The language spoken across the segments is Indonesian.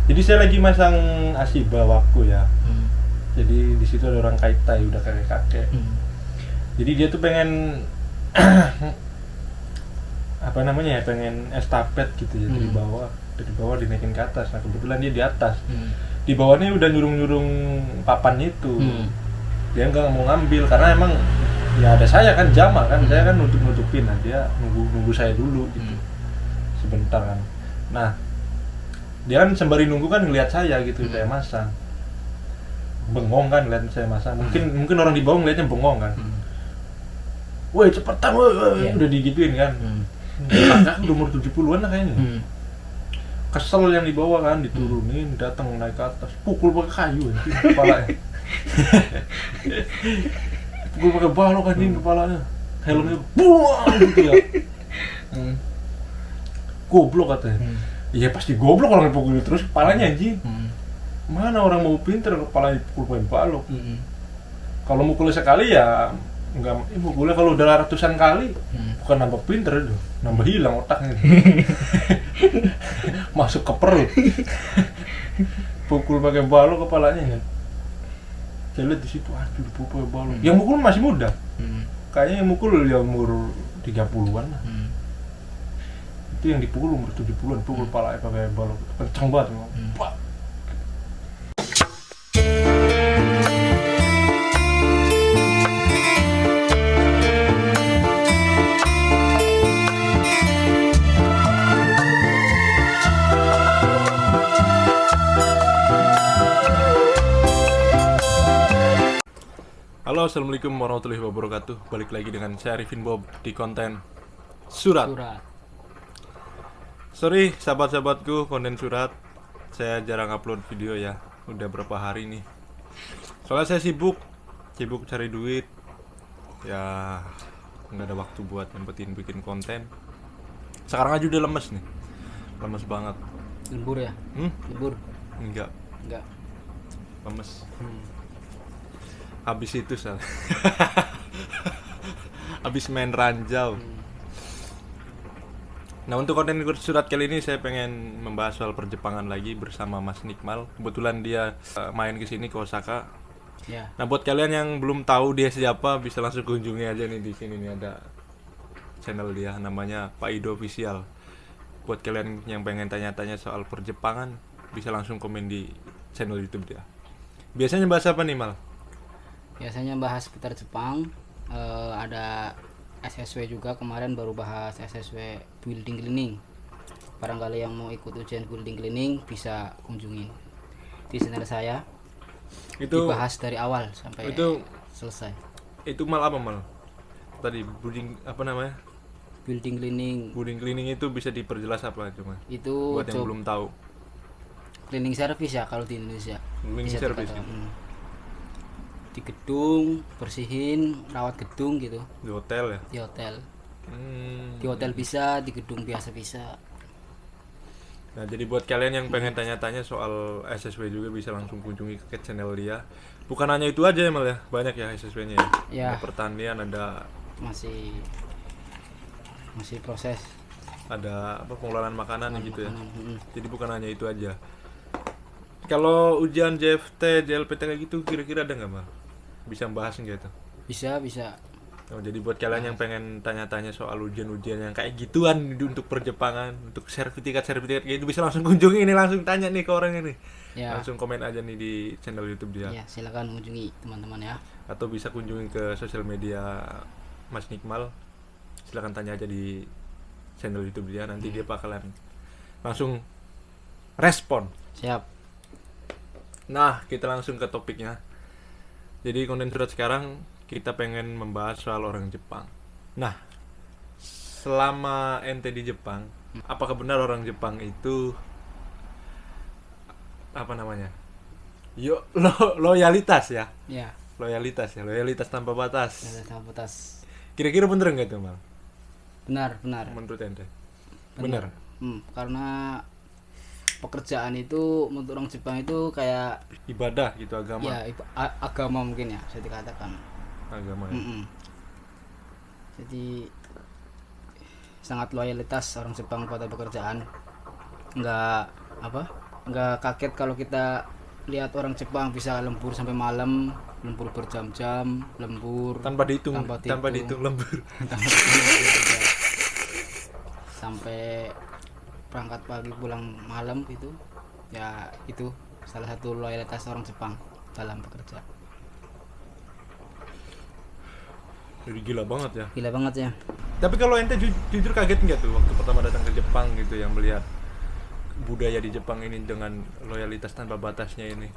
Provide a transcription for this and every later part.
Jadi saya lagi masang Asiba Waku ya. Jadi di situ ada orang Kaitai udah kakek-kakek. Jadi dia tuh pengen apa namanya ya, pengen estafet gitu ya, dari bawah dinaikin ke atas. Nah kebetulan dia di atas. Di bawahnya udah nyurung papan itu. Dia nggak mau ngambil karena emang ya ada saya kan, Jamal kan, saya kan nutupin. Nah dia nunggu saya dulu gitu, sebentar kan. Nah dia kan sembari nunggu kan ngelihat saya gitu, saya masang. Bengong kan ngeliat saya masang. Mungkin orang di bawah ngeliatnya bengong kan. Woi cepetan woi, udah digituin kan. Kakak udah umur 70-an lah kayaknya. Kesel yang di bawah kan, diturunin, datang naik ke atas, pukul pakai kayu anjing kepalanya. Pukul pakai balok anjing kepalanya. Helmnya buang gitu ya. Goblok katanya. Iya pasti goblok orang dipukul terus kepalanya anjing. Mana orang mau pinter kepalanya dipukul pakai balok. Kalau mukulnya sekali ya enggak, mukulnya kalau udah ratusan kali bukan nambah pinter itu, nambah hilang otaknya. Masuk ke perut. Pukul pakai balok kepalanya kan. Saya lihat di situ, aduh dipukul pakai balok. Yang mukul masih muda. Kayaknya yang mukul ya umur 30-an lah. Itu yang dipukul umur 70-an, pukul kepalanya pakai balok. Kencang banget memang. Halo, assalamualaikum warahmatullahi wabarakatuh. Balik lagi dengan saya Arifin Bob di konten Surat. Sorry sahabat-sahabatku, konten Surat saya jarang upload video ya. Udah berapa hari nih. Soalnya saya sibuk cari duit. Ya nggak ada waktu buat nyempetin bikin konten. Sekarang aja udah lemes nih. Lemes banget. Lembur ya? Lembur? Enggak. Lemes. Habis itu sal. Habis main ranjau. Nah untuk konten Surat kali ini saya pengen membahas soal perjepangan lagi bersama Mas Nikmal. Kebetulan dia main ke sini ke Osaka. Ya. Nah buat kalian yang belum tahu dia siapa, bisa langsung kunjungi aja nih, di sini nih ada channel dia namanya Pak Ido Official. Buat kalian yang pengen tanya-tanya soal perjepangan, bisa langsung komen di channel YouTube dia. Biasanya bahas apa nih Mal? Biasanya bahas seputar Jepang. Ada SSW juga, kemarin baru bahas SSW building cleaning. Barangkali yang mau ikut ujian building cleaning bisa kunjungi di channel saya. Itu dibahas dari awal sampai itu selesai. Itu Mal apa Mal? Tadi building apa namanya? Building cleaning itu bisa diperjelas apa cuma? itu Buat yang belum tahu. cleaning service ya kalau di Indonesia. Cleaning Bisa service. dikatakan, di gedung, bersihin, rawat gedung gitu. Di hotel ya? Di hotel. Di hotel bisa, di gedung biasa bisa. Nah jadi buat kalian yang pengen tanya-tanya soal SSW juga bisa langsung kunjungi ke channel dia. Bukan hanya itu aja ya Mal ya, banyak ya SSW-nya ya. Ya. Ada pertanian, ada Masih proses ada apa pengelolaan makanan gitu ya. makanan. Jadi bukan hanya itu aja. Kalau ujian JFT, JLPT kayak gitu kira-kira ada nggak Mal? Bisa bahas nggak itu? Bisa. Oh, jadi buat kalian yang pengen tanya-tanya soal ujian-ujian yang kayak gituan untuk perjepangan, untuk sertifikat kayak gitu, bisa langsung kunjungi ini, langsung tanya nih ke orang ini. Ya. Langsung komen aja nih di channel YouTube dia. Ya, silakan kunjungi teman-teman ya. Atau bisa kunjungi ke sosial media Mas Nikmal. Silakan tanya aja di channel YouTube dia, nanti dia bakalan langsung respon. Siap. Nah, kita langsung ke topiknya. Jadi konten Surat sekarang kita pengen membahas soal orang Jepang. Nah, selama ente di Jepang, apakah benar orang Jepang itu apa namanya? Loyalitas ya? Ya. Loyalitas tanpa batas. Ada tanpa batas. Kira-kira bener nggak tuh Mal? Benar. Menurut ente? Bener. Karena pekerjaan itu menurut orang Jepang itu kayak Ibadah gitu, agama. ya agama mungkin ya bisa dikatakan. Agama ya. Jadi sangat loyalitas orang Jepang pada pekerjaan. Enggak nggak kaget kalau kita lihat orang Jepang bisa lembur sampai malam, lembur berjam-jam, lembur tanpa dihitung lembur. tanpa dihitung juga. Sampai berangkat pagi pulang malam gitu. Ya itu salah satu loyalitas orang Jepang dalam bekerja. Jadi gila banget ya. Gila banget ya. Tapi kalau ente jujur kaget nggak tuh waktu pertama datang ke Jepang gitu, yang melihat budaya di Jepang ini dengan loyalitas tanpa batasnya ini?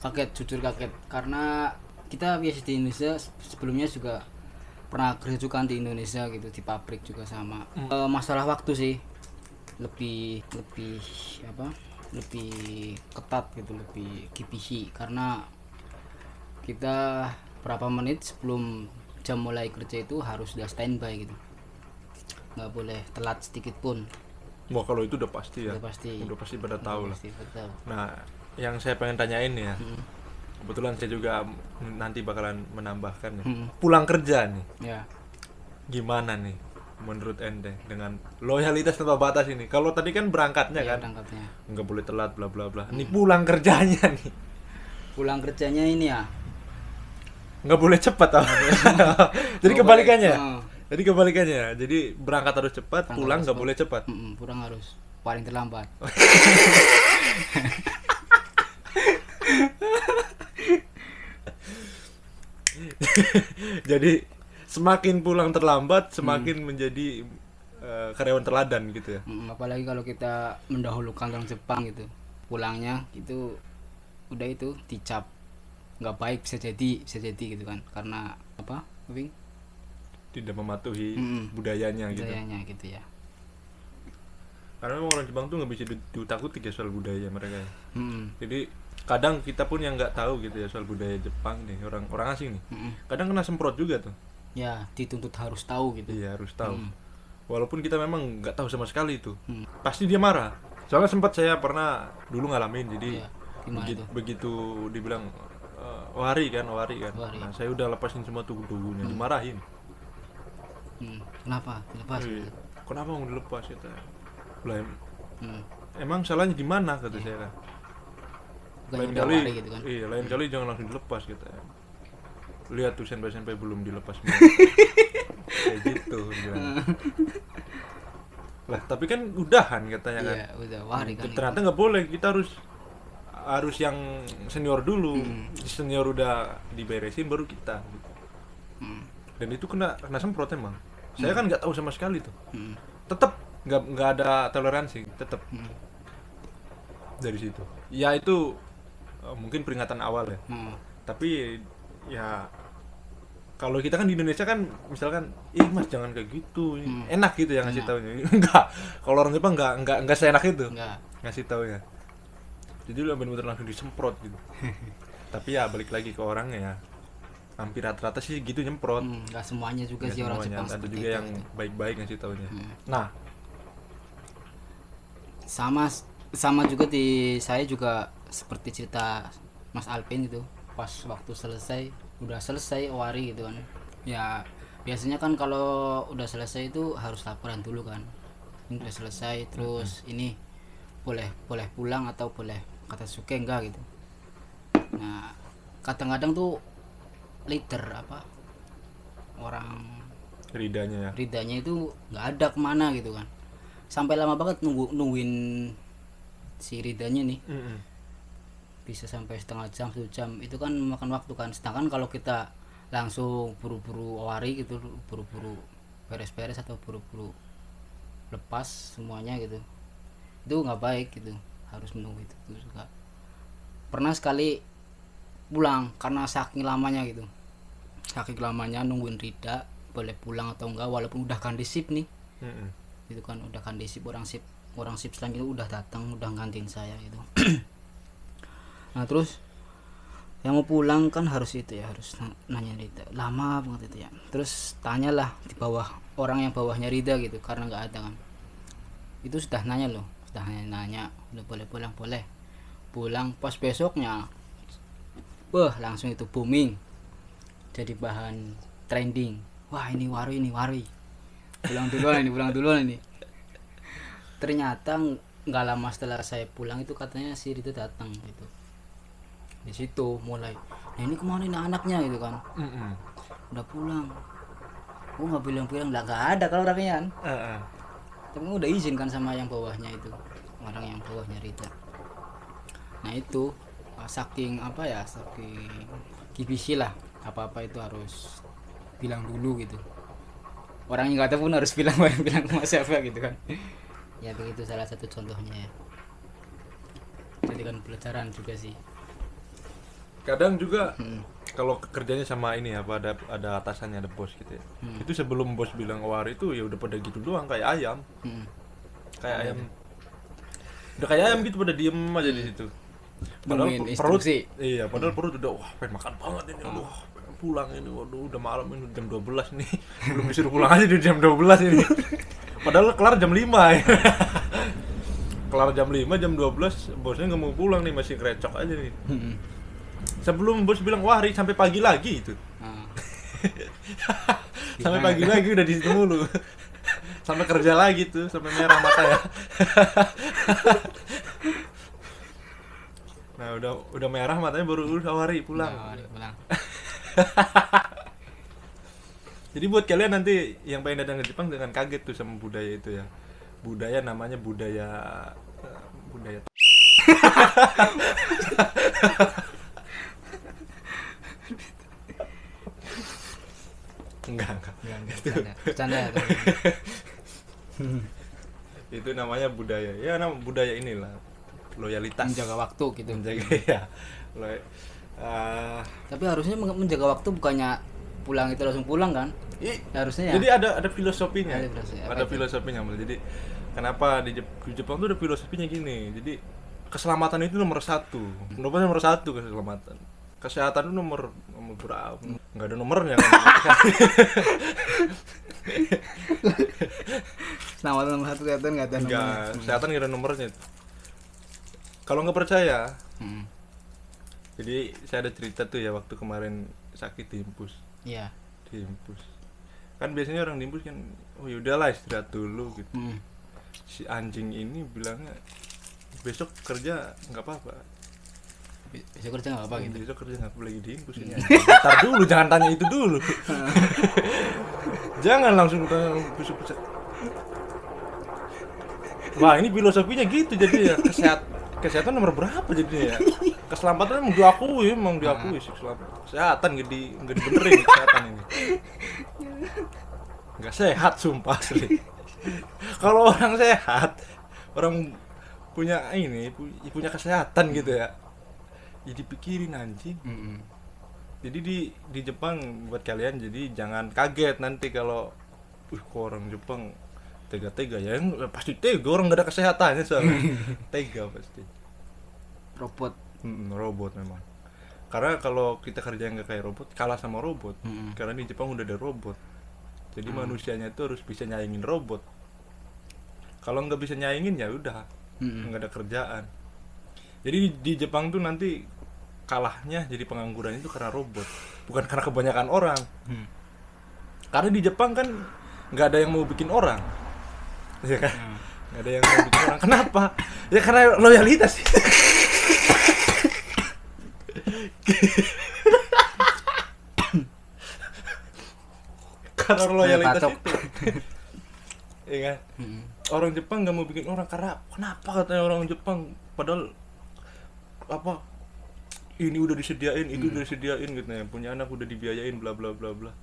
Kaget, jujur kaget, karena kita biasa di Indonesia sebelumnya juga pernah kerja juga di Indonesia gitu, di pabrik juga sama. Masalah waktu sih lebih ketat gitu, lebih kipisi, karena kita berapa menit sebelum jam mulai kerja itu harus sudah standby gitu, nggak boleh telat sedikit pun. Wah, kalau itu udah pasti ya. Udah pasti pada tahu lah. Betul. Nah, yang saya pengen tanyain ya, kebetulan saya juga nanti bakalan menambahkan ya. Pulang kerja nih, Ya. gimana nih menurut ente dengan loyalitas tanpa batas ini? Kalau tadi kan berangkatnya Ya, kan berangkatnya. nggak boleh telat bla bla bla. Ini pulang kerjanya nih, Pulang kerjanya ini ya. nggak boleh cepat. Jadi Nggak kebalikannya. boleh. Jadi kebalikannya. Jadi berangkat harus cepat, Berangkat pulang harus nggak boleh cepat. Pulang harus paling terlambat. Jadi semakin pulang terlambat, semakin menjadi karyawan teladan gitu ya. Apalagi kalau kita mendahulukan orang Jepang gitu, pulangnya itu udah itu dicap nggak baik, bisa jadi gitu kan, karena apa, Wing? Tidak mematuhi budayanya gitu. Budayanya gitu ya. Karena memang orang Jepang tuh nggak bisa diutakuti ya soal budaya mereka. Jadi kadang kita pun yang nggak tahu gitu ya soal budaya Jepang nih, orang asing nih. Kadang kena semprot juga tuh. Ya, dituntut harus tahu gitu. Iya, harus tahu. Walaupun kita memang nggak tahu sama sekali itu. Pasti dia marah. Soalnya sempat saya pernah dulu ngalamin, jadi Iya. Gimana tuh? begitu dibilang wari kan. Wari. Nah, saya udah lepasin semua tubuh-tubuhnya, dimarahin. Kenapa? Dilepas. Iya. Kenapa mau dilepas ya? Lah, emang salahnya di mana kata saya kan. Bukannya Lain udah kali, wari gitu kan. iya, lain kali jangan langsung dilepas gitu. Lihat tuh sampai belum dilepas semua. Kayak gitu bilang. Lah, tapi kan udahan katanya kan. Iya, udah wari kan. Ternyata nggak boleh, kita harus yang senior dulu. Senior udah diberesin baru kita gitu. Dan itu kena semprot emang. Saya kan nggak tahu sama sekali tuh. Tetap nggak ada toleransi, tetap. Dari situ. Ya itu mungkin peringatan awal ya. Tapi ya kalau kita kan di Indonesia kan misalkan, mas jangan kayak gitu, enak gitu ya ngasih taunya. Enggak, kalau orang Jepang enggak seenak itu ngasih taunya. Jadi lu bener-bener langsung disemprot gitu. Tapi ya balik lagi ke orangnya ya, hampir rata-rata sih gitu nyemprot. Nggak semuanya juga Nggak sih orang semuanya, Jepang ada seperti juga itu yang gitu. baik-baik ngasih taunya. Nah, sama juga di saya juga seperti cerita Mas Alvin gitu, pas waktu udah selesai wari gitu kan ya, biasanya kan kalau udah selesai itu harus laporan dulu kan, ini udah selesai, terus ini boleh pulang atau boleh kata suke enggak gitu. Nah kadang-kadang tuh leader orang ridanya itu nggak ada kemana gitu kan, sampai lama banget nungguin si ridanya nih. Bisa sampai setengah jam, 1 jam, itu kan memakan waktu kan. Sedangkan kalau kita langsung buru-buru wari gitu, buru-buru beres-beres atau buru-buru lepas semuanya gitu, itu nggak baik gitu, harus menunggu itu juga. Pernah sekali pulang karena saking lamanya nungguin rida boleh pulang atau enggak, walaupun udah ganti shift nih. Itu kan udah ganti shift, orang shift selanjutnya udah datang, udah gantiin saya gitu. Nah terus yang mau pulang kan harus nanya Rida, lama banget itu ya. Terus tanyalah di bawah, orang yang bawahnya Rida gitu, karena nggak ada kan. Itu sudah nanya, udah boleh pulang. Pas besoknya langsung itu booming, jadi bahan trending. Wah ini wari, pulang duluan ini. Ternyata nggak lama setelah saya pulang itu katanya si itu datang gitu. Di situ mulai, nah ini kemana ini anaknya gitu kan. Udah pulang, nggak bilang-bilang, nggak ada kalau orangnya kan. Tapi udah izin kan sama yang bawahnya itu, orang yang bawahnya Rita. Nah itu saking apa ya, saking kibisi lah, apa-apa itu harus bilang dulu gitu. Orang yang nggak tahu pun harus bilang bilang sama siapa gitu kan. Ya begitu salah satu contohnya ya. Jadi kan pelajaran juga sih. Kadang juga kalau kerjanya sama ini apa ada atasannya, ada bos gitu ya. Itu sebelum bos bilang war itu ya udah pada gitu doang kayak ayam. Kayak ayam. Udah kayak ayam gitu pada diem aja di situ. Padahal perut iya, padahal perut udah wah pengen makan banget ini. Aduh, pengen pulang ini. Waduh, udah malam ini jam 12 nih. Belum disuruh pulang aja di jam 12 ini. Padahal kelar jam 5 ya. Kelar jam 5, jam 12 bosnya nggak mau pulang nih, masih kerecok aja nih. Sebelum bos bilang wah hari sampai pagi lagi itu. Sampai pagi lagi udah di situ mulu. Sampai kerja lagi tuh, sampai merah mata ya. Nah, udah merah matanya baru hari pulang. Jadi buat kalian nanti yang pengen datang ke Jepang jangan kaget tuh sama budaya itu ya. Budaya namanya budaya enggak. Bercanda. Itu namanya budaya. Ya budaya inilah. Loyalitas. Menjaga waktu gitu. Menjaga ya. Tapi harusnya menjaga waktu bukannya pulang itu langsung pulang kan? Harusnya ya. Jadi ada filosofinya. Ada filosofinya. Jadi kenapa di Jepang tuh ada filosofinya gini. Jadi keselamatan itu nomor 1. Nomor 1 keselamatan. Kesehatan itu nomor berapa? Enggak ada nomornya kan. Keselamatan nomor 1, kesehatan enggak ada nomornya. Kesehatan enggak ada nomornya. Kalau nggak percaya, jadi saya ada cerita tuh ya waktu kemarin sakit diimpus. Iya. Diimpus. Kan biasanya orang diimpus kan, oh yaudahlah istirahat dulu gitu. Si anjing ini bilangnya besok kerja nggak apa-apa. Besok kerja nggak apa-apa gitu. Besok kerja nggak apa-apa lagi diimpus ini. Ntar dulu, jangan tanya itu dulu. Jangan langsung tanya besok. Wah ini filosofinya gitu jadi ya kesehatan nomor berapa jadinya ya? Keselamatan emang diakui sih kesehatan nggak dibenerin kesehatan ini. Nggak sehat sumpah asli. Kalau orang sehat, orang punya kesehatan gitu ya. Jadi pikirin anjing. Jadi di Jepang buat kalian jadi jangan kaget nanti kalau kok orang Jepang tega-tega ya, pasti tega, orang gak ada kesehatannya soalnya. Tega pasti robot memang, karena kalau kita kerja nggak kayak robot kalah sama robot. Karena di Jepang udah ada robot, jadi manusianya itu harus bisa nyaingin robot. Kalau nggak bisa nyaingin ya udah nggak ada kerjaan. Jadi di Jepang tuh nanti kalahnya jadi pengangguran itu karena robot, bukan karena kebanyakan orang. Karena di Jepang kan nggak ada yang mau bikin orang. Ya kan? Nggak ada yang mau bikin orang. Kenapa? Ya karena loyalitas. Karena loyalitas itu. Iya kan? Orang Jepang nggak mau bikin orang karena kenapa katanya orang Jepang padahal apa? Ini udah disediain, itu udah disediain gitu ya. Punya anak udah dibiayain bla bla bla bla.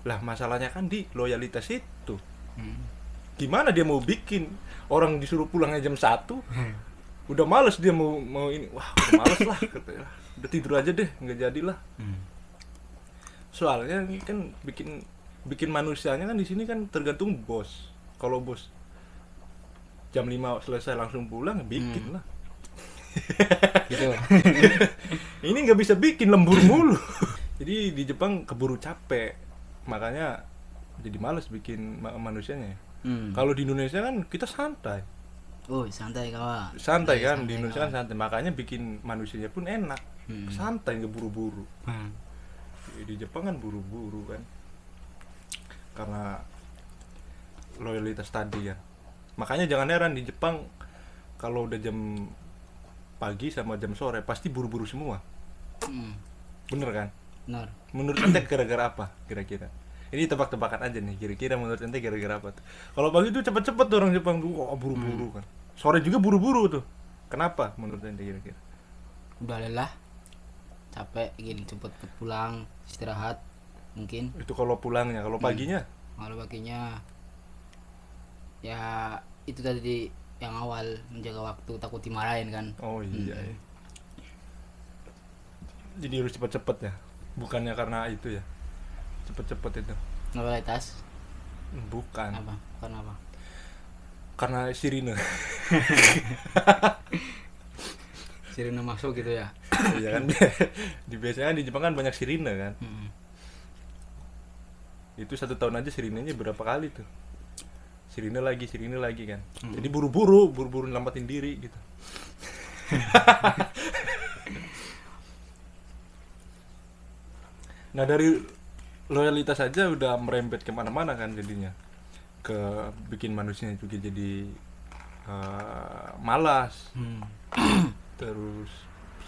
Lah masalahnya kan di loyalitas itu. Gimana dia mau bikin orang disuruh pulangnya jam 1 udah males dia mau ini, wah udah males lah katanya, udah tidur aja deh nggak jadilah. Soalnya kan bikin manusianya kan di sini kan tergantung bos. Kalau bos jam 5 selesai langsung pulang bikin lah gitu. Ini nggak bisa bikin, lembur mulu. Jadi di Jepang keburu capek, makanya jadi males bikin manusianya. Kalau di Indonesia kan kita santai. Santai kawan. Santai kan, di Indonesia kan santai, makanya bikin manusianya pun enak. Santai, nggak buru-buru. Di Jepang kan buru-buru kan, karena loyalitas tadi ya. Makanya jangan heran di Jepang kalau udah jam pagi sama jam sore pasti buru-buru semua. Bener kan? Benar. Menurut ente gara-gara apa kira-kira? Ini tebak-tebakan aja nih, kira-kira menurut ente gara-gara apa tuh? Kalau pagi tuh cepet-cepet tuh orang Jepang tuh, buru-buru kan. Sore juga buru-buru tuh. Kenapa menurut ente kira-kira? Udah lelah, capek, ingin cepet-cepet pulang, istirahat mungkin. Itu kalau pulangnya, kalau paginya? Kalau paginya ya itu tadi yang awal, menjaga waktu, takut dimarahin kan. Oh iya. Ya. Jadi harus cepet-cepet ya, bukannya karena itu ya, cepet-cepet itu. Loyalitas? Bukan. Apa? Karena apa? Karena sirine. Sirine masuk gitu ya. Iya kan. Biasanya di Jepang kan banyak sirine kan. Itu 1 tahun aja sirinenya berapa kali tuh. Sirine lagi kan. Jadi buru-buru nyelamatin diri gitu. Nah dari loyalitas aja udah merembet kemana-mana kan jadinya, ke bikin manusia juga jadi malas. Terus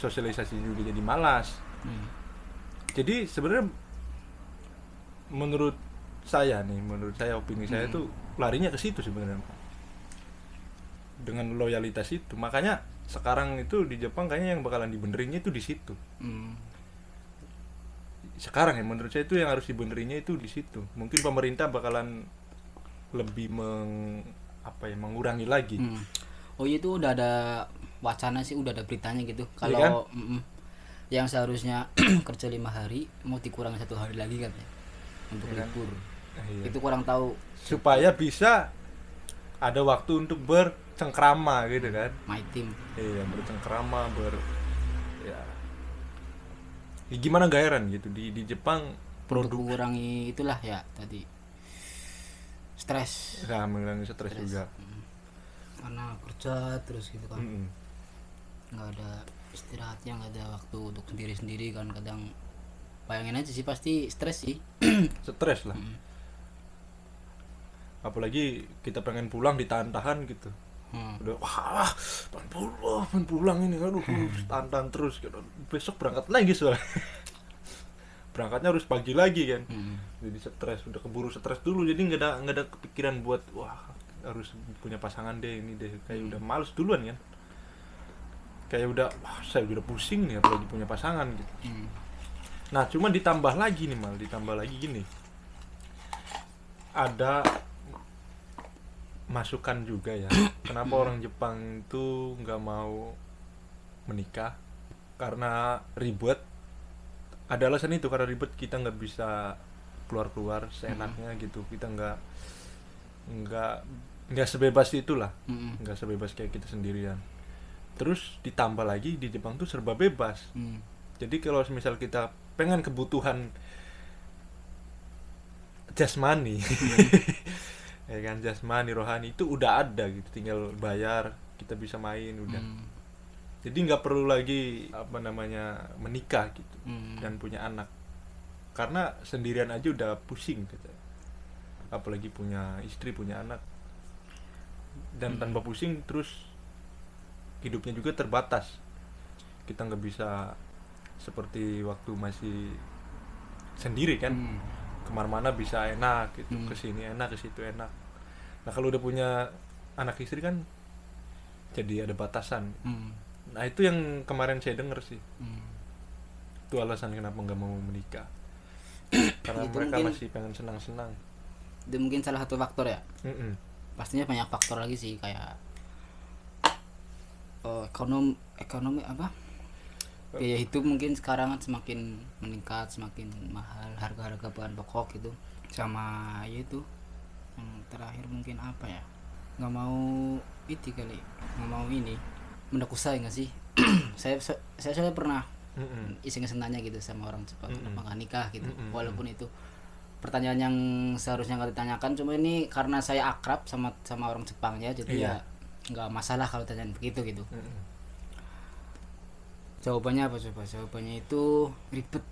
sosialisasi juga jadi malas. Jadi sebenarnya menurut saya opini saya tuh larinya ke situ sebenarnya, dengan loyalitas itu. Makanya sekarang itu di Jepang kayaknya yang bakalan dibenerinnya itu di situ. Sekarang ya menurut saya itu yang harus dibenerinnya itu di situ. Mungkin pemerintah bakalan lebih mengurangi lagi. Oh iya, itu udah ada wacana sih, udah ada beritanya gitu. Kalau kan? Yang seharusnya kerja 5 hari mau dikurangi 1 hari lagi katanya untuk libur. Iya. Itu kurang tahu. Supaya bisa ada waktu untuk bercengkrama gitu kan. My team. Iya, bercengkrama, ya gimana gak heran gitu di Jepang Untuk mengurangi itulah ya tadi, stres. Nah, mengurangi stres juga. Karena kerja terus gitu kan. Nggak ada istirahatnya, nggak ada waktu untuk sendiri kan. Kadang bayangin aja sih, pasti stres sih. Stres lah. Apalagi kita pengen pulang ditahan-tahan gitu. Udah pengen pulang ini, aduh tahan terus gitu. Besok berangkat lagi soalnya. Berangkatnya harus pagi lagi kan. Jadi stres, udah keburu stres dulu, jadi nggak ada kepikiran buat harus punya pasangan deh, ini deh, kayak udah males duluan kan. Kayak udah saya udah pusing nih apalagi punya pasangan gitu. Nah cuma ditambah lagi gini, ada masukan juga ya, kenapa orang Jepang itu nggak mau menikah, karena ribet. Ada alasan itu, karena ribet, kita nggak bisa keluar seenaknya gitu, kita nggak sebebas itulah, nggak sebebas kayak kita sendirian. Terus ditambah lagi di Jepang tuh serba bebas. Jadi kalau misal kita pengen kebutuhan jasmani, ya kan, jasmani, rohani itu udah ada gitu, tinggal bayar, kita bisa main udah. Jadi nggak perlu lagi menikah gitu dan punya anak, karena sendirian aja udah pusing gitu. Apalagi punya istri, punya anak, dan tanpa pusing. Terus hidupnya juga terbatas, kita nggak bisa seperti waktu masih sendiri kan. Kemana-mana bisa enak gitu, kesini enak, ke situ enak. Nah kalau udah punya anak istri kan jadi ada batasan. Nah itu yang kemarin saya denger sih, itu alasan kenapa nggak mau menikah, karena mereka masih pengen senang-senang. Itu mungkin salah satu faktor ya. Pastinya banyak faktor lagi sih, kayak ekonomi apa, biaya hidup mungkin sekarang semakin meningkat, semakin mahal harga-harga bahan pokok gitu. Sama ya itu yang terakhir mungkin apa ya, nggak mau mendekusai nggak sih. saya pernah iseng-iseng nanya gitu sama orang Jepang, kenapa nggak nikah gitu. Walaupun itu pertanyaan yang seharusnya nggak ditanyakan, cuma ini karena saya akrab sama orang Jepangnya, jadi ya nggak masalah kalau tanyaan begitu gitu. Jawabannya apa coba? Jawabannya itu ribet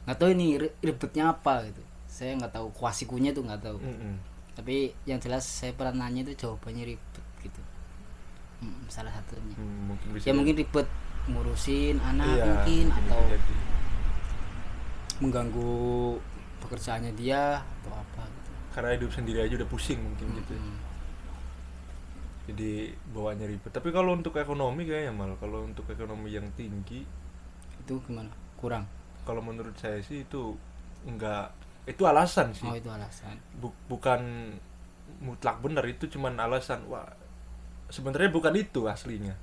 nggak tahu ini ribetnya apa gitu. Saya nggak tahu kuasikunya tuh, nggak tahu. Tapi yang jelas saya pernah nanya itu jawabannya ribet gitu. Salah satunya. Mungkin bisa Ya mungkin ribet ngurusin anak iya, mungkin atau bisa jadi. mengganggu pekerjaannya dia atau apa gitu. Karena hidup sendiri aja udah pusing mungkin gitu. Jadi bawaannya ribet. Tapi kalau untuk ekonomi kayaknya malah kalau untuk ekonomi yang tinggi Itu gimana? Kurang. kalau menurut saya sih itu enggak, itu alasan sih. Oh, itu alasan. Bukan mutlak benar, itu cuman alasan. Wah, sebenarnya bukan itu aslinya.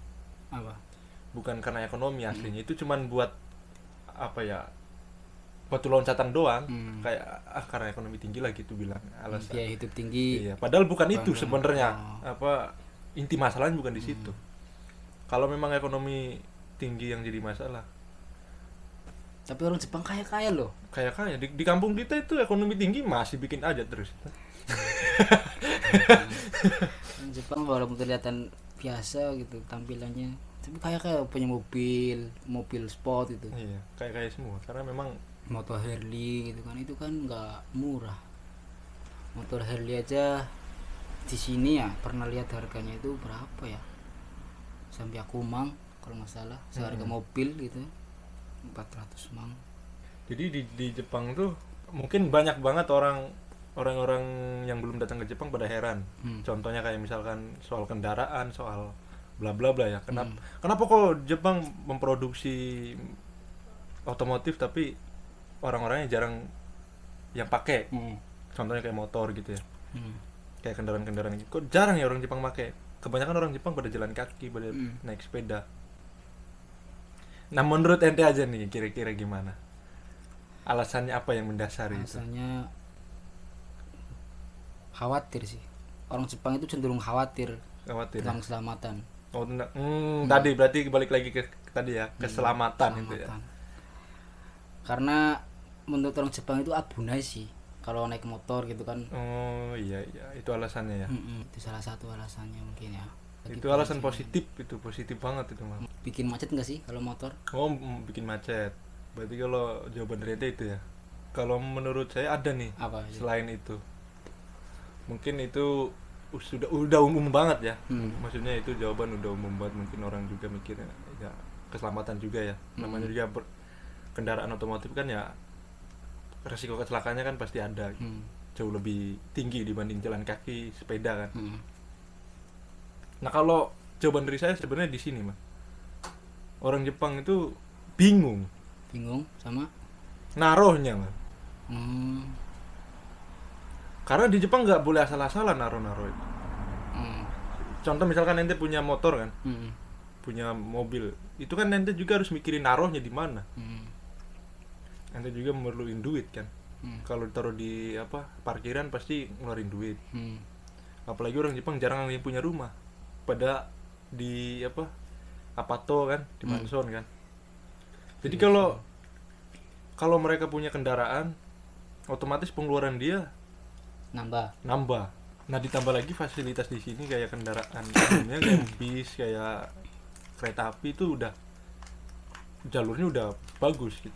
Apa? Bukan karena ekonomi aslinya, itu cuman buat apa ya? Batu loncatan doang. Kayak karena ekonomi tinggi lah gitu bilang alasan. Biaya hidup tinggi. Iya, padahal bukan itu Bukan. sebenarnya. Apa inti masalahnya bukan di situ. Kalau memang ekonomi tinggi yang jadi masalah, Tapi orang Jepang kaya-kaya loh. kayak di kampung kita itu ekonomi tinggi masih bikin aja terus. Orang Jepang walaupun kelihatan biasa gitu tampilannya, tapi kaya-kaya, punya mobil sport itu. Iya, kayak semua karena memang Motor Harley gitu kan, itu kan nggak murah. Motor Harley aja di sini ya pernah lihat harganya itu berapa ya, sampai aku mang kalau nggak salah, seharga mobil gitu 400 mang. jadi di Jepang tuh mungkin banyak banget orang-orang yang belum datang ke Jepang pada heran. Contohnya kayak misalkan soal kendaraan, soal bla bla bla ya. Kenapa kok Jepang memproduksi otomotif tapi orang-orangnya jarang yang pakai. Contohnya kayak motor gitu ya. Kayak kendaraan-kendaraan gitu. Kok jarang ya orang Jepang pakai? Kebanyakan orang Jepang pada jalan kaki, pada naik sepeda. Nah, menurut ente aja nih kira-kira gimana? Alasannya apa yang mendasari itu? Alasannya khawatir sih. Orang Jepang itu cenderung khawatir tentang keselamatan. Oh, tadi berarti balik lagi ke tadi ya, keselamatan itu ya. Karena menurut orang Jepang itu abunai sih kalau naik motor gitu kan. Oh iya, itu alasannya ya. Itu salah satu alasannya mungkin ya. Itu alasan positif, itu positif banget itu mah. Bikin macet nggak sih kalau motor? Oh, bikin macet. Berarti kalau jawaban dari ente itu ya. Kalau menurut saya ada nih. Apa itu? Selain itu, mungkin itu udah umum banget ya. Maksudnya itu jawaban udah umum banget, mungkin orang juga mikirnya ya keselamatan juga ya. Namanya juga kendaraan otomotif kan ya, resiko kecelakaannya kan pasti ada. Jauh lebih tinggi dibanding jalan kaki, sepeda kan. Nah, kalau jawaban dari saya sebenarnya di sini mah, orang Jepang itu bingung sama naruhnya mah. hmm. Karena di Jepang nggak boleh asal-asalan naruh itu. Contoh misalkan ente punya motor kan, punya mobil, itu kan ente juga harus mikirin naruhnya di mana. Ente juga memerluin duit kan. Kalau ditaruh di parkiran pasti ngeluarin duit. Apalagi orang Jepang jarang yang punya rumah, pada di apato kan, di mansion kan. Jadi kalau mereka punya kendaraan, otomatis pengeluaran dia nambah. Nah, ditambah lagi fasilitas di sini kayak kendaraan umumnya kayak bis, kayak kereta api itu udah jalurnya udah bagus gitu.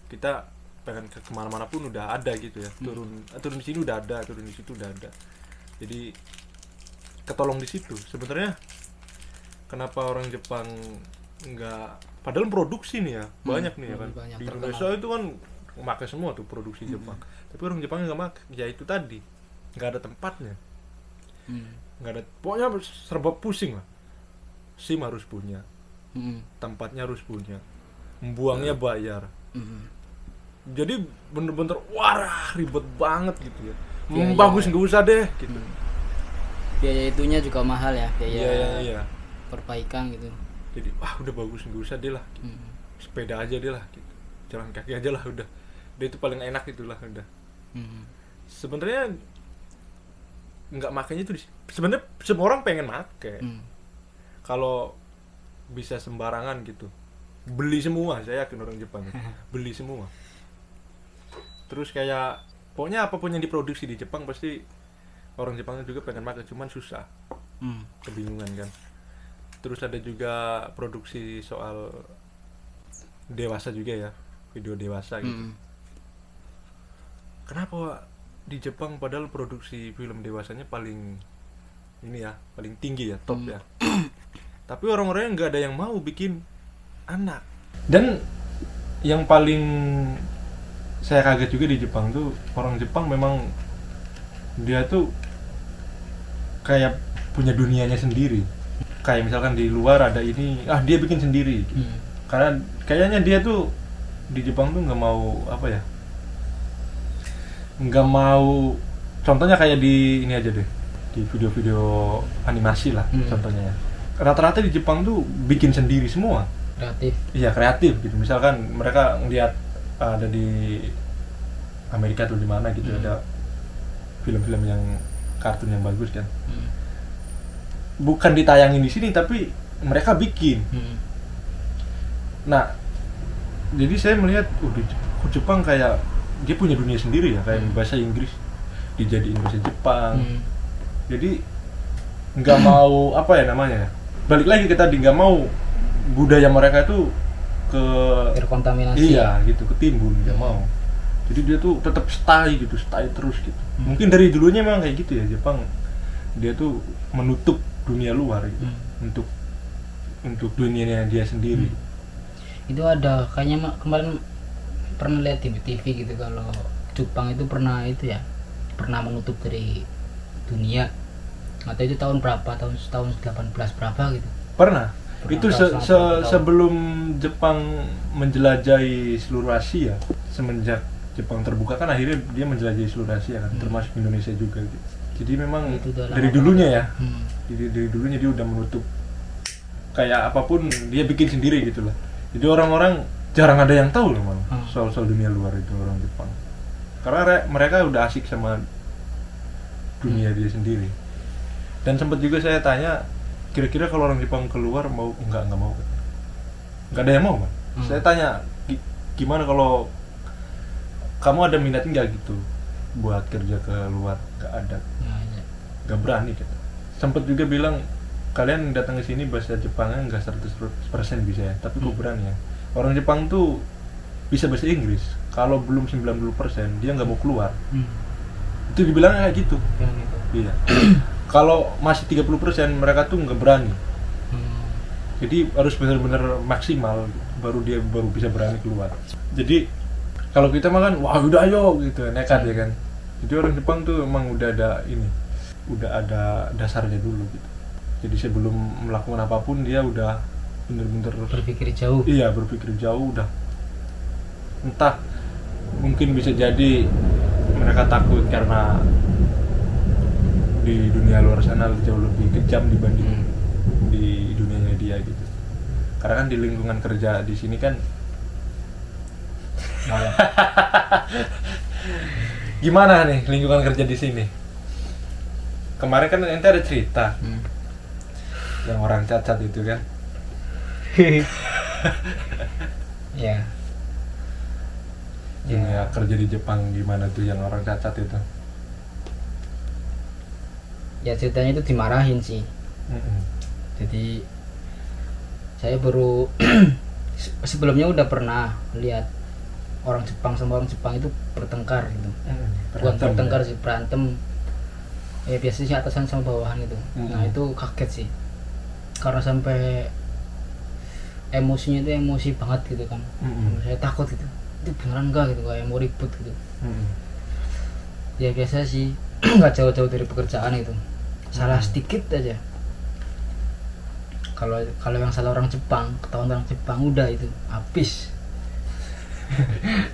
Kita pengen kemana-mana pun udah ada gitu ya. Turun di sini udah ada, turun di situ udah ada. Jadi ketolong di situ. Sebenarnya kenapa orang Jepang nggak, padahal produksi nih ya banyak nih ya kan. Banyak, Di terkenal. Indonesia itu kan memakai semua tuh produksi Jepang. Tapi orang Jepang nggak pakai. Ya itu tadi, nggak ada tempatnya. Nggak ada, pokoknya serba pusing lah. SIM harus punya, tempatnya harus punya, membuangnya bayar. Jadi bener-bener wah ribet banget gitu ya. Bagus nggak usah deh gitu. Biaya itunya juga mahal ya, biaya Iya. perbaikan gitu. Jadi udah bagus nggak usah deh lah gitu. Sepeda aja deh lah gitu, jalan kaki aja lah udah itu paling enak itulah udah. Sebenarnya nggak makanya itu sebenarnya semua orang pengen make. Kalau bisa sembarangan gitu beli semua, saya yakin orang Jepang beli semua. Terus kayak pokoknya apapun yang diproduksi di Jepang pasti orang Jepang juga pengen make, cuman susah, kebingungan kan. Terus ada juga produksi soal dewasa juga ya, video dewasa gitu. Kenapa di Jepang padahal produksi film dewasanya paling ini ya, paling tinggi ya, top ya. Tapi orang-orangnya nggak ada yang mau bikin anak. Dan yang paling saya kaget juga di Jepang tuh, orang Jepang memang dia tuh kayak punya dunianya sendiri. Kayak misalkan di luar ada ini, dia bikin sendiri. Karena kayaknya dia tuh di Jepang tuh nggak mau apa ya, nggak mau, contohnya kayak di ini aja deh, di video-video animasi lah contohnya ya. Rata-rata di Jepang tuh bikin sendiri semua. Kreatif. Iya, kreatif gitu. Misalkan mereka ngeliat ada di Amerika atau di mana gitu, ada film-film yang kartun yang bagus kan. Bukan ditayangin di sini tapi mereka bikin. Nah, jadi saya melihat di Jepang kayak dia punya dunia sendiri ya, kayak bahasa Inggris dijadiin bahasa Jepang. Jadi nggak mau apa ya namanya ya, balik lagi ke tadi, nggak mau budaya mereka itu terkontaminasi. Iya gitu, ketimbun, nggak mau. Jadi dia tuh tetap stay gitu, stay terus gitu. Mungkin dari dulunya memang kayak gitu ya, Jepang dia tuh menutup dunia luar gitu, untuk dunianya dia sendiri. Itu ada kayaknya kemarin pernah lihat di TV gitu, kalau Jepang itu pernah menutup dari dunia. Atau itu tahun berapa, tahun 18 berapa gitu. Pernah itu sebelum Jepang menjelajahi seluruh Asia. Semenjak Jepang terbuka kan akhirnya dia menjelajahi seluruh Asia kan, termasuk Indonesia juga gitu. Jadi memang dari dulunya ya, dari dulunya dia udah menutup, kayak apapun dia bikin sendiri gitu lah. Jadi orang-orang jarang ada yang tahu loh malah soal dunia luar itu orang Jepang, karena mereka udah asik sama dunia dia sendiri. Dan sempat juga saya tanya, kira-kira kalau orang Jepang keluar mau nggak mau, nggak ada yang mau kan. Saya tanya, gimana kalau kamu ada minat nggak gitu buat kerja ke luar? Nggak ada, nggak berani gitu. Sempat juga bilang, kalian datang ke sini bahasa Jepangnya nggak 100% bisa ya, tapi kok berani ya. Orang Jepang tuh bisa bahasa Inggris, kalau belum 90% dia nggak mau keluar. Itu dibilangnya kayak gitu. Iya. Kalau masih 30% mereka tuh nggak berani. Jadi harus benar-benar maksimal baru bisa berani keluar. Jadi kalau kita makan, wah udah ayo gitu, nekat ya kan. Jadi orang Jepang tuh emang udah ada dasarnya dulu gitu. Jadi sebelum melakukan apapun dia udah bener-bener berpikir jauh. Iya, berpikir jauh udah. Entah mungkin bisa jadi mereka takut karena di dunia luar sana jauh lebih kejam dibanding di dunianya dia gitu. Karena kan di lingkungan kerja di sini kan gimana nih lingkungan kerja di sini? Kemarin kan ente ada cerita yang orang cacat itu kan. Ya. Ya kerja di Jepang gimana tuh yang orang cacat itu? Ya ceritanya itu dimarahin sih. Jadi saya baru sebelumnya udah pernah lihat orang Jepang sama orang Jepang itu bertengkar gitu. Bukan bertengkar sih, berantem. Ya biasanya sih atasan sama bawahan gitu. Nah itu kaget sih, karena sampai emosinya itu emosi banget gitu kan. Saya takut gitu, itu beneran enggak gitu, kayak mau ribut gitu. Ya biasa sih, nggak jauh-jauh dari pekerjaan itu. Salah sedikit aja, kalau yang salah orang Jepang, ketahuan orang Jepang udah itu habis.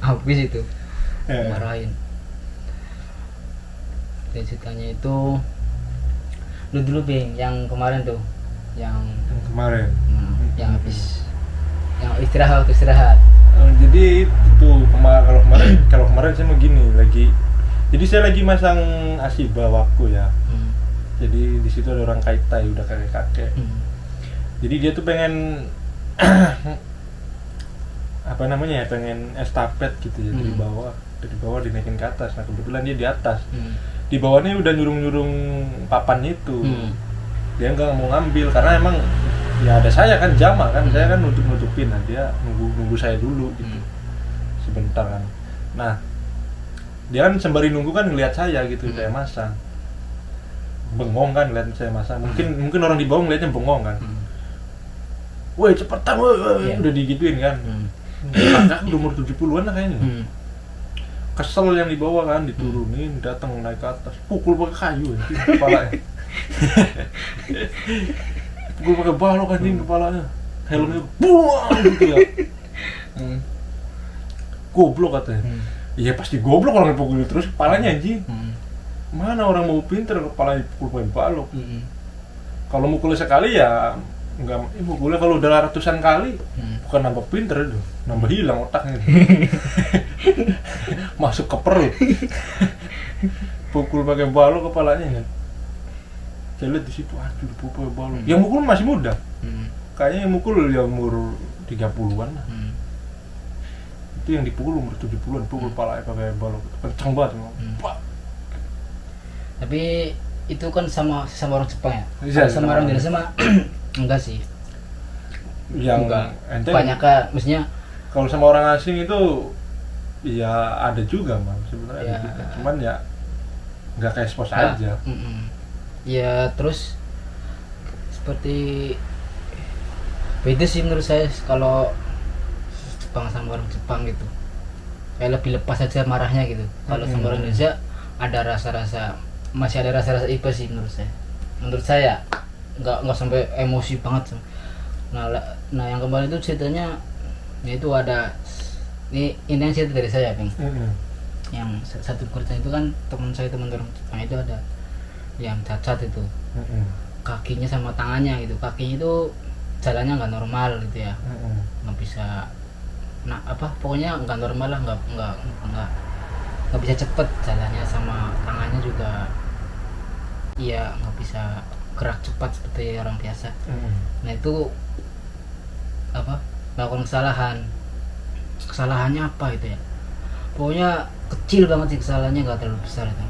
Habis itu marahin. Dan ceritanya itu dulu Bing, yang kemarin tuh, yang kemarin yang habis, yang istirahat. Jadi itu kalau kemarin saya mau gini lagi. Jadi saya lagi masang Asiba waktu ya. Jadi di situ ada orang kaitai, udah kakek. Jadi dia tuh pengen apa namanya ya, pengen estafet gitu ya, dari bawah dinaikin ke atas. Nah kebetulan dia di atas. Di bawahnya udah nyurung papan itu. Dia nggak mau ngambil karena emang ya ada saya kan jama kan, saya kan nutupin. Nah dia nunggu saya dulu gitu, sebentar kan. Nah dia kan sembari nunggu kan ngelihat saya gitu, saya masang. bengong kan lihat saya masa. Mungkin orang di bawah ngeliatnya bengong kan. Woi cepetan woi, udah digituin kan. Kakak udah umur 70-an lah kayaknya. Kesel yang di bawah kan, diturunin, datang naik ke atas, pukul pakai kayu anjing kepalanya. Pukul pakai balok anjing kepalanya. Helmnya buang gitu ya. Goblok katanya. Iya pasti goblok orang dipukul terus kepalanya anjing. Mana orang mau pinter kepalanya dipukul pakai balok. Kalau mukulnya sekali ya enggak, mukulnya kalau udah ratusan kali bukan nambah pinter itu, nambah hilang otaknya. Masuk ke perut. Pukul pakai balok kepalanya kan. Saya lihat di situ, aduh dipukul pakai balok. Yang mukul masih muda. Kayaknya yang mukul ya umur 30-an lah. Itu yang dipukul umur 70-an, pukul kepalanya pakai balok. Kenceng banget memang. Tapi itu kan sama orang Jepang ya? Iya, sama orang Indonesia mah enggak sih. Yang enggak. ente Banyak kan, maksudnya kalau sama orang asing itu ya ada juga mah sebenarnya Ya. ada juga. Cuman ya nggak kayak expose aja. Ya terus seperti beda sih menurut saya kalau Jepang sama orang Jepang gitu. Kayak lebih lepas aja marahnya gitu. Kalau sama orang Indonesia ada rasa-rasa, masih ada rasa-rasa iba sih menurut saya. Menurut saya nggak sampai emosi banget. Nah yang kemarin itu ceritanya itu ada ini yang cerita dari saya Bang. Yang satu kurang itu kan teman orang Jepang itu ada yang cacat itu. Kakinya sama tangannya gitu, kakinya itu jalannya nggak normal gitu ya, nggak bisa, nah apa pokoknya nggak normal lah, nggak bisa cepet jalannya, sama tangannya juga iya nggak bisa gerak cepat seperti orang biasa. Nah itu apa, melakukan kesalahannya apa itu ya, pokoknya kecil banget sih kesalahannya, nggak terlalu besar itu,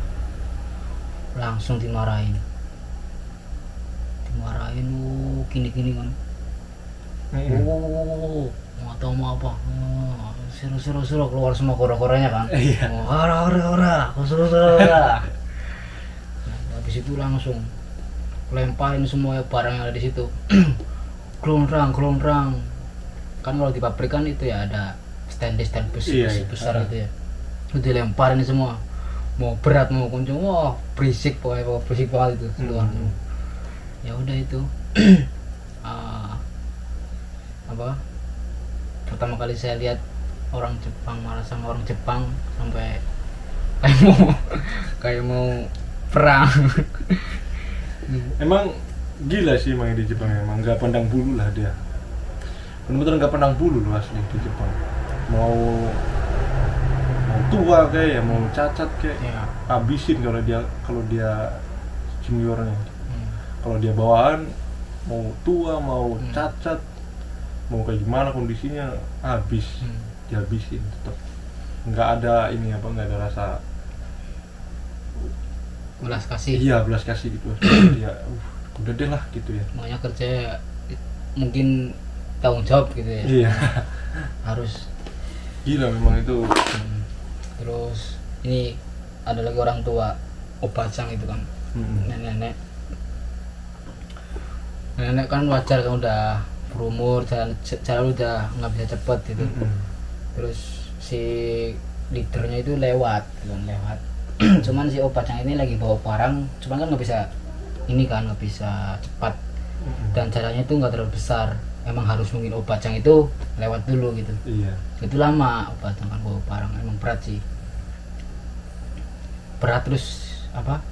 langsung dimarahin gini kan. Nggak tahu mau apa, suruh keluar semua kora-koranya kan. Ora suruh. Habis itu langsung lemparin semua barang yang ada di situ. Kelonrang kan, kalau di pabrik kan itu ya ada stand besi besar gitu ya, itu dilemparin semua, mau berat mau kunjung, wah berisik banget itu. Ya udah itu apa, pertama kali saya lihat orang Jepang marah sama orang Jepang sampai kayak mau perang. Emang gila sih emang di Jepang, emang nggak pandang bulu lah dia, bener-bener nggak pandang bulu loh asli di Jepang. Mau tua kayak ya, mau cacat kayak ya, habisin kalau dia juniornya. Kalau dia bawahan, mau tua mau cacat mau kayak gimana kondisinya, habis dihabisin tetap. Nggak ada ini apa, nggak ada rasa belas kasih. Iya, belas kasih gitu. Ya udah deh lah gitu ya, makanya kerja mungkin tanggung jawab gitu ya. Iya. Harus Gila memang itu. Terus ini ada lagi orang tua, obacang itu kan. Nenek kan wajar kan, udah berumur, jalan udah nggak bisa cepet gitu. Terus si leadernya itu lewat. Cuman si obacang ini lagi bawa barang, cuman kan nggak bisa cepat, dan jalannya itu nggak terlalu besar. Emang harus mungkin obacang itu lewat dulu gitu. Iya. Itu lama obacang kan bawa barang, emang berat sih. Berat, terus apa?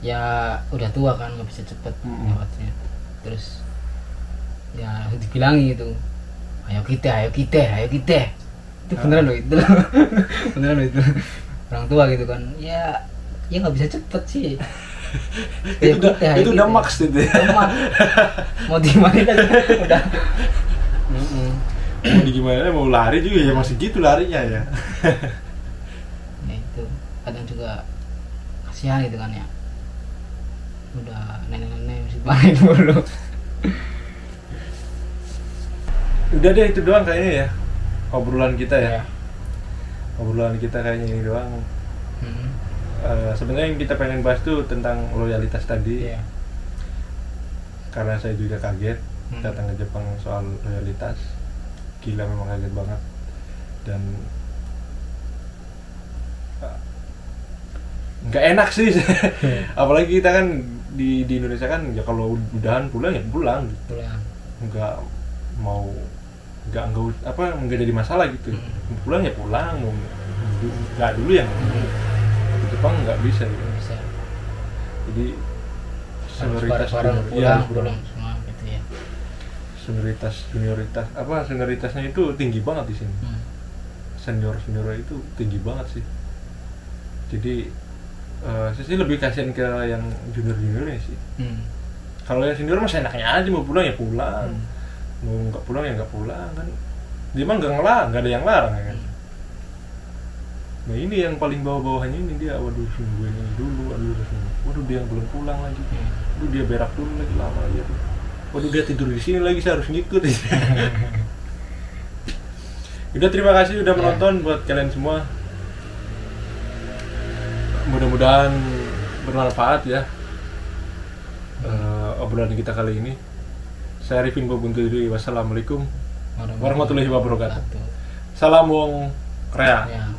Ya udah tua kan, nggak bisa cepet lewatnya. Terus ya dibilangi gitu, ayo kita itu beneran loh itu. Beneran loh itu orang tua gitu kan, ya nggak bisa cepet sih. Itu udah max itu ya. Mau gimana lagi udah. Mau gimana, mau lari juga ya masih gitu larinya ya. Ya itu kadang juga kasihan gitu kan ya, udah nenek masih main dulu. Udah deh itu doang kayaknya ya obrolan kita ya. Obrolan kita kayaknya ini doang. sebenarnya yang kita pengen bahas tuh tentang loyalitas tadi. Iya. Karena saya juga kaget datang ke Jepang soal loyalitas. Gila, memang kaget banget. Dan nggak enak sih. Apalagi kita kan di Indonesia kan ya kalau udahan pulang ya pulang gitu. Nggak mau nggak jadi masalah gitu. Pulang ya pulang, mau nggak dulu yang di Jepang nggak bisa gitu. Jadi senioritas pulang semua gitu ya. Senioritasnya itu tinggi banget di sini. Senior itu tinggi banget sih. Jadi saya sih lebih kasihan ke yang juniornya sih. Kalau yang senior mah enaknya aja, mau pulang ya pulang, mau nggak pulang ya nggak pulang kan. Dia mah nggak ada yang larang ya kan. Nah ini yang paling bawah-bawahnya ini dia, waduh seminggu ini dulu, waduh dia yang belum pulang lagi, waduh dia berak dulu lagi lama aja tuh, waduh dia tidur di sini lagi, saya harus ngikut. Udah, terima kasih udah menonton buat kalian semua. Mudah-mudahan bermanfaat ya obrolan kita kali ini. Saya Arifin Babuntu diri. Wassalamualaikum warahmatullahi wabarakatuh. Salam wong Korea.